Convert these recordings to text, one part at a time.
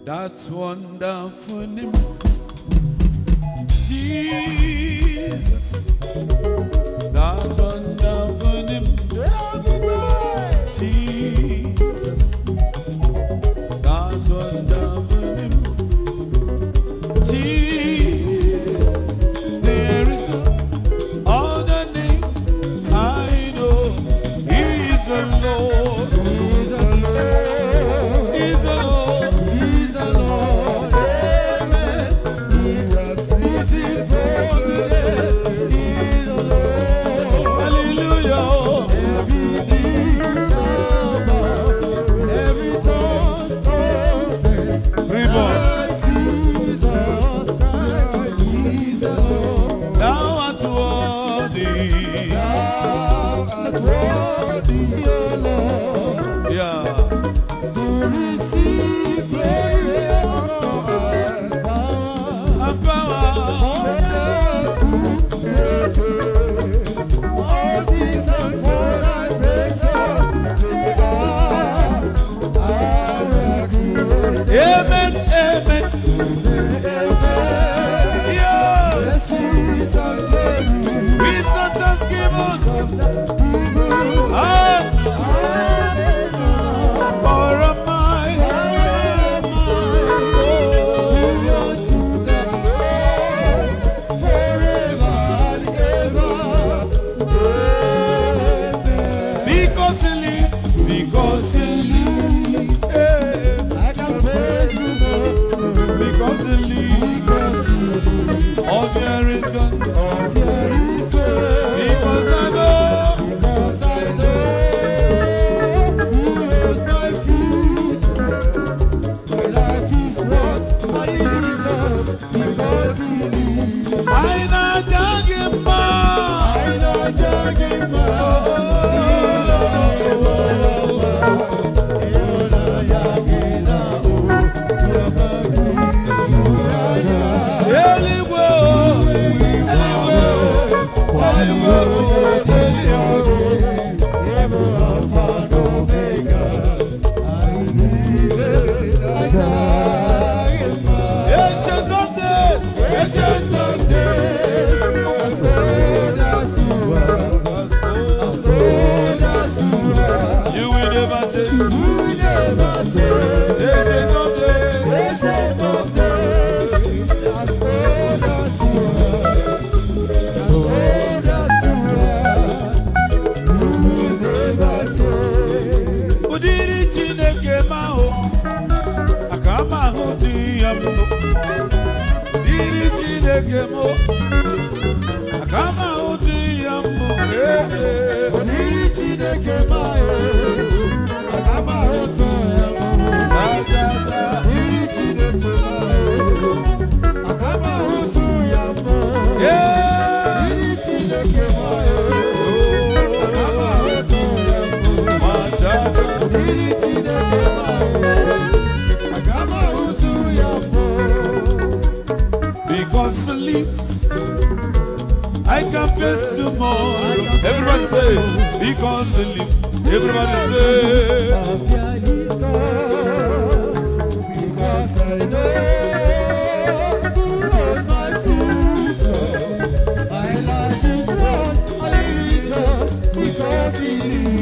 That's wonderful name, Jesus. That's wonderful name, Jesus. That's wonderful name, Amen, amen. Yeah. With some thanksgiving. For a mind. Because he lives, because he lives, I can praise you, because he lives, all fear is gone, because I know, who knows my future, my life is what I live, because he lives. I know Jagima, because he lives, I can face tomorrow. Everybody say, because he lives. Everybody say, because I know who knows my future. My life is what I live, because he lives.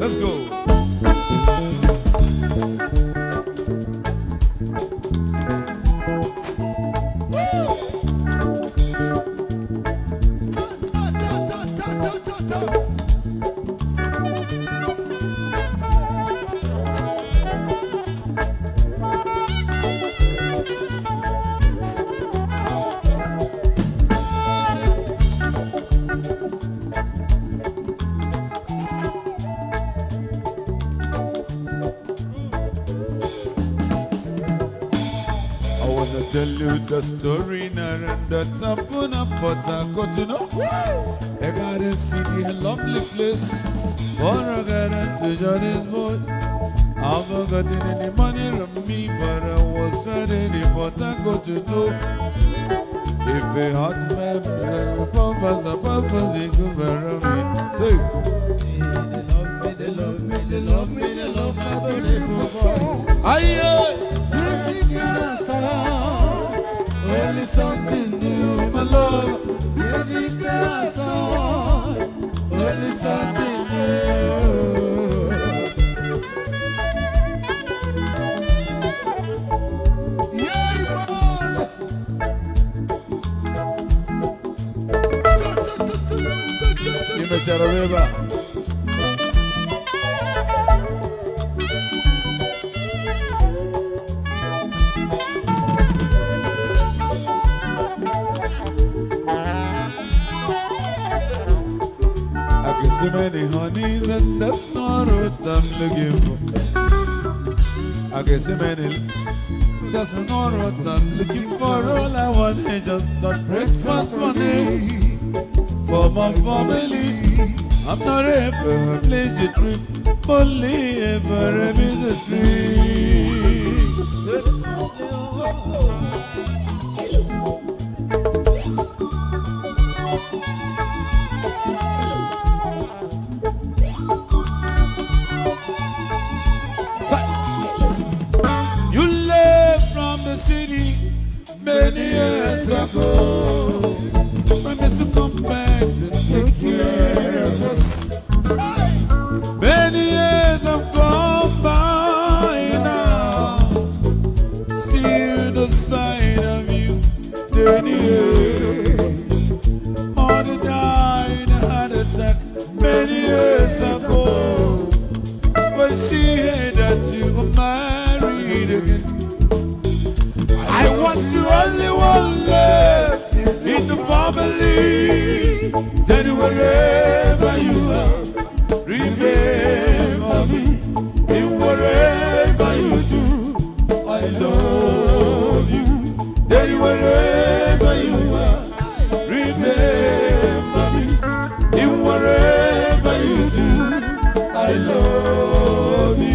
Let's go. wanna tell you the story now and that's up on a pot I got to know. I got a city, a lovely place. For I got to Johnny's boy. I've not gotten any money from me, but I was ready, but I got to know. If a hot man, purpose, a purpose, they could marry me. Say, they love me, they love me, they love my beautiful song. aye, Sing a song, only something new, my love. sing a song, only something new. Charaveva. I can see many honeys and that's not what I'm looking for. I can see many lips, that's not what I'm looking for. All I want is just that breakfast money. For my family, I'm not ever a pleasure trip, only ever a business trip. You left from the city many years ago. Promise to come back to take care of us. Many years have gone by now. Still the sight of you, Mother died in a heart attack many years ago. But she heard that you were married again. I was the only one left in the family. Then wherever you are, remember me. In whatever you do, I love you. Then wherever you are, remember me. In whatever you do, I love you.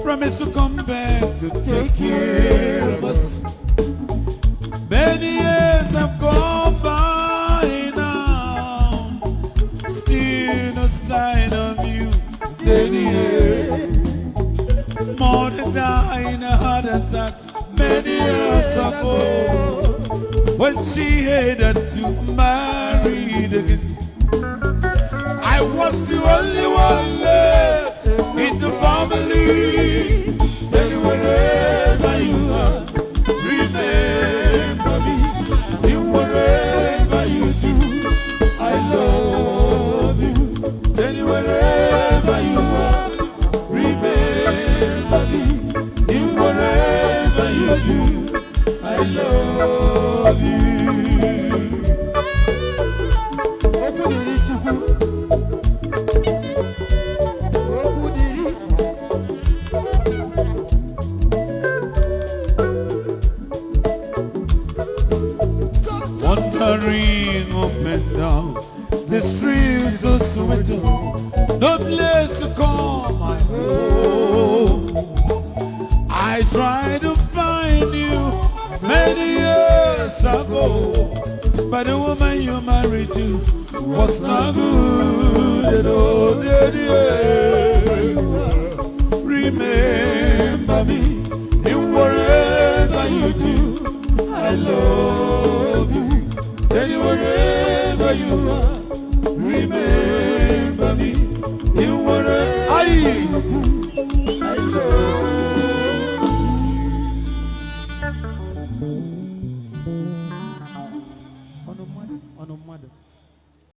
Promise to come back to take care of us. Many years have gone by now. Still no sign of you, Daddy. Mother died in a heart attack many years ago. When she headed to married again. I was the only one left in the family. Then wherever you are, remember me. In whatever you do, I love you. Then wherever you are, remember me. In whatever you do, I love you. Wandering up and down the streets of Soweto, no place to call my home. I tried to find you many years ago, but the woman you married to was not good at all. Remember me in whatever you do. I love you. Then wherever you are, remember me in whatever I do. I love you. On a mother.